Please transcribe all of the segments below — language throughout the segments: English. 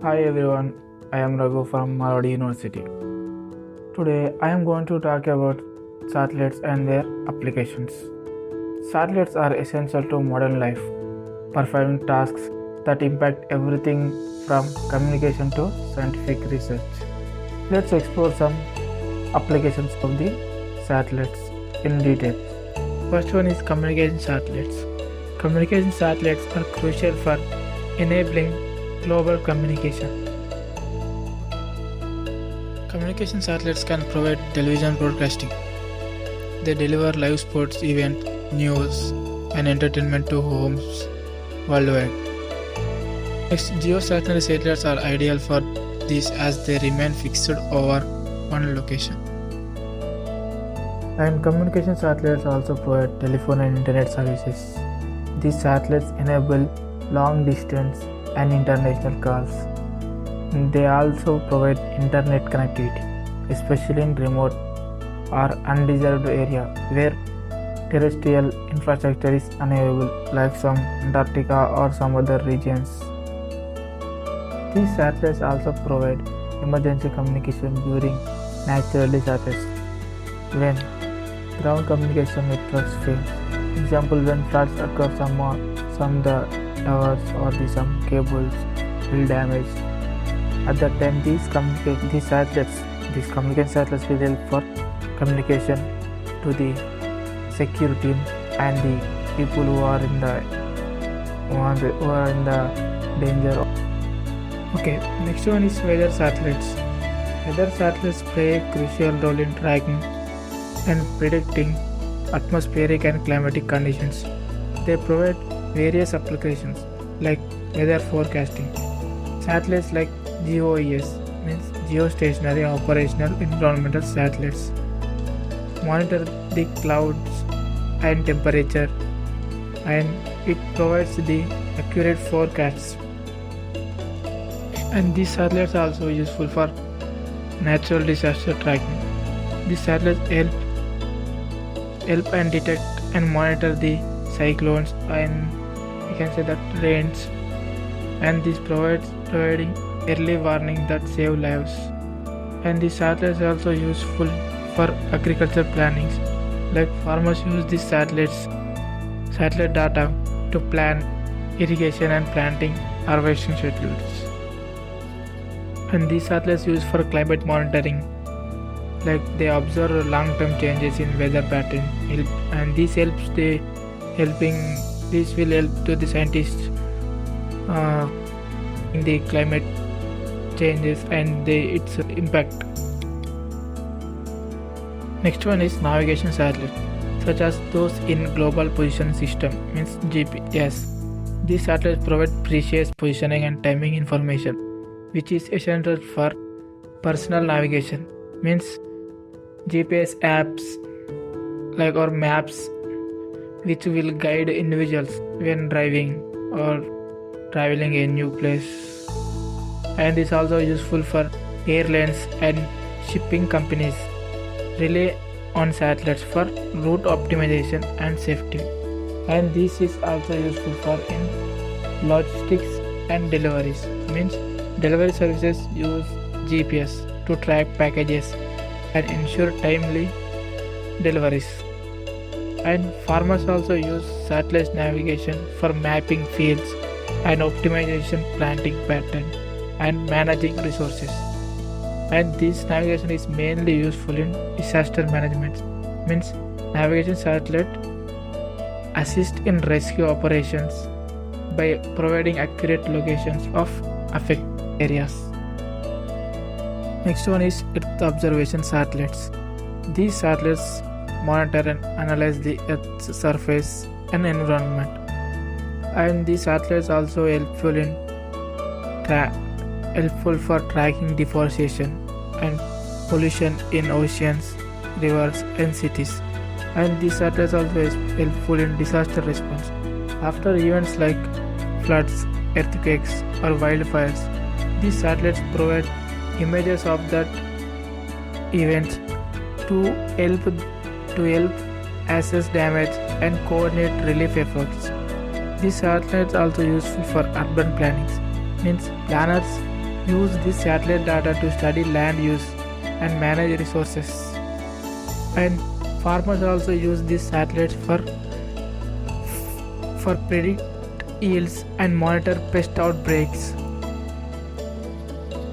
Hi everyone, I am Raghu from Marwadi University. Today I am going to talk about satellites and their applications. Satellites are essential to modern life, performing tasks that impact everything from communication to scientific research. Let's explore some applications of the satellites in detail. First one is communication satellites. Communication satellites are crucial for enabling global communication. Communication satellites can provide television broadcasting. They deliver live sports events, news, and entertainment to homes worldwide. Next, geostationary satellites are ideal for this as they remain fixed over one location. And communication satellites also provide telephone and internet services. These satellites enable long distance and international calls. They also provide internet connectivity, especially in remote or undeserved area where terrestrial infrastructure is unavailable, like some Antarctica or some other regions. These satellites also provide emergency communication during natural disasters when ground communication networks fail. Example, when floods occur some the towers or some cables will damage. At that time, these communication satellites will help for communication to the security and the people who are in the danger. Okay, next one is weather satellites. Weather satellites play a crucial role in tracking and predicting atmospheric and climatic conditions. They provide various applications like weather forecasting. Satellites like GOES means geostationary operational environmental satellites monitor the clouds and temperature, and it provides the accurate forecasts. And these satellites are also useful for natural disaster tracking. These satellites help and detect and monitor the cyclones and we can say that rains, and this providing early warning that save lives. And these satellites are also useful for agriculture plannings, like farmers use these satellite data to plan irrigation and planting harvesting schedules. And these satellites used for climate monitoring, like they observe long-term changes in weather pattern, and this will help to the scientists in the climate changes and its impact. Next one is navigation satellites, such as those in global position system means GPS. These satellites provide precious positioning and timing information, which is essential for personal navigation. Means GPS apps like or maps which will guide individuals when driving or traveling a new place. And is also useful for airlines and shipping companies rely on satellites for route optimization and safety. And this is also useful for in logistics and deliveries. Means delivery services use GPS to track packages and ensure timely deliveries. And farmers also use satellite navigation for mapping fields and optimization planting pattern and managing resources. And this navigation is mainly useful in disaster management. Means navigation satellite assist in rescue operations by providing accurate locations of affected areas. Next one is Earth observation satellites. These satellites monitor and analyze the Earth's surface and environment. And these satellites also helpful for tracking deforestation and pollution in oceans, rivers, and cities. And these satellites also is helpful in disaster response. After events like floods, earthquakes, or wildfires, these satellites provide images of that events to help assess damage and coordinate relief efforts. These satellites are also useful for urban planning. Means planners use this satellite data to study land use and manage resources. And farmers also use these satellites for predict yields and monitor pest outbreaks.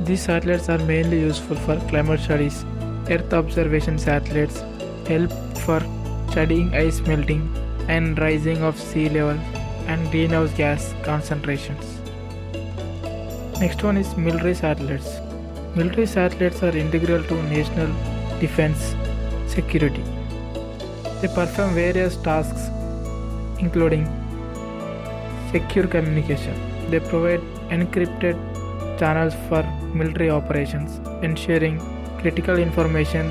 These satellites are mainly useful for climate studies. Earth observation satellites help for studying ice melting and rising of sea level and greenhouse gas concentrations. Next one is military satellites. Military satellites are integral to national defense security. They perform various tasks including secure communication. They provide encrypted channels for military operations, ensuring critical information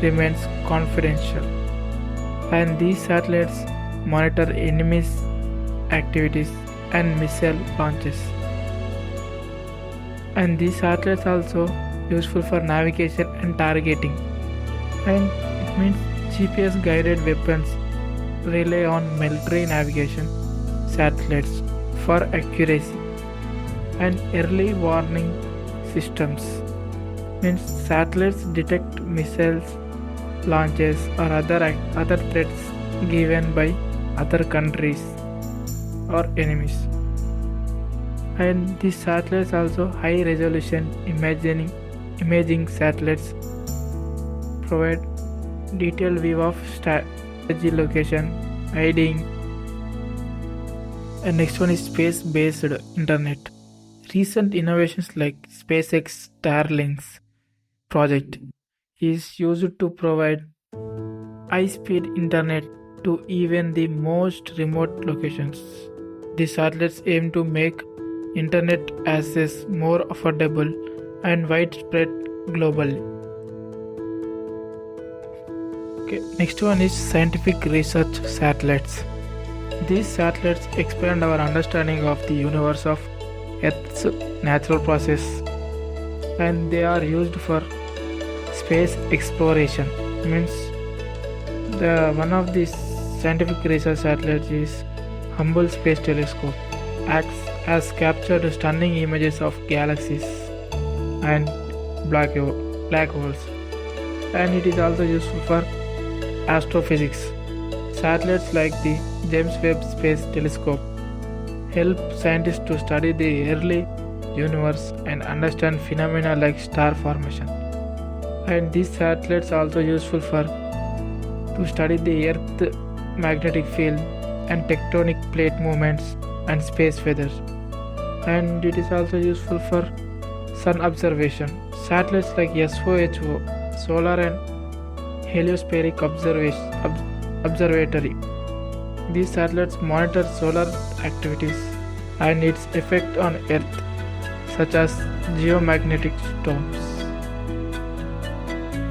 remains confidential. And these satellites monitor enemies' activities and missile launches. And these satellites also useful for navigation and targeting. And it means GPS guided weapons rely on military navigation satellites for accuracy. And early warning systems means satellites detect missiles launches or other threats given by other countries or enemies. And these satellites also high resolution imaging satellites provide detailed view of strategy location, hiding. And next one is space based internet. Recent innovations like SpaceX Starlink's project is used to provide high-speed internet to even the most remote locations. These satellites aim to make internet access more affordable and widespread globally. Okay, next one is scientific research satellites. These satellites expand our understanding of the universe of Earth's natural process, and they are used for space exploration. Means one of these scientific research satellites is Hubble Space Telescope, acts as captured stunning images of galaxies and black holes, and it is also useful for astrophysics. Satellites like the James Webb Space Telescope help scientists to study the early universe and understand phenomena like star formation. And these satellites are also useful to study the Earth magnetic field and tectonic plate movements and space weather. And it is also useful for sun observation. Satellites like SOHO, Solar and Heliospheric Observatory. These satellites monitor solar activities and its effect on Earth, such as geomagnetic storms.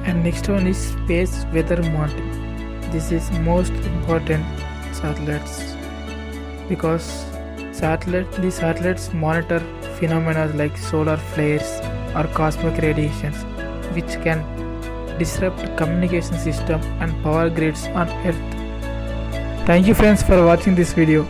And next one is space weather monitoring. This is most important satellites because these satellites monitor phenomena like solar flares or cosmic radiations, which can disrupt communication system and power grids on Earth. Thank you friends for watching this video.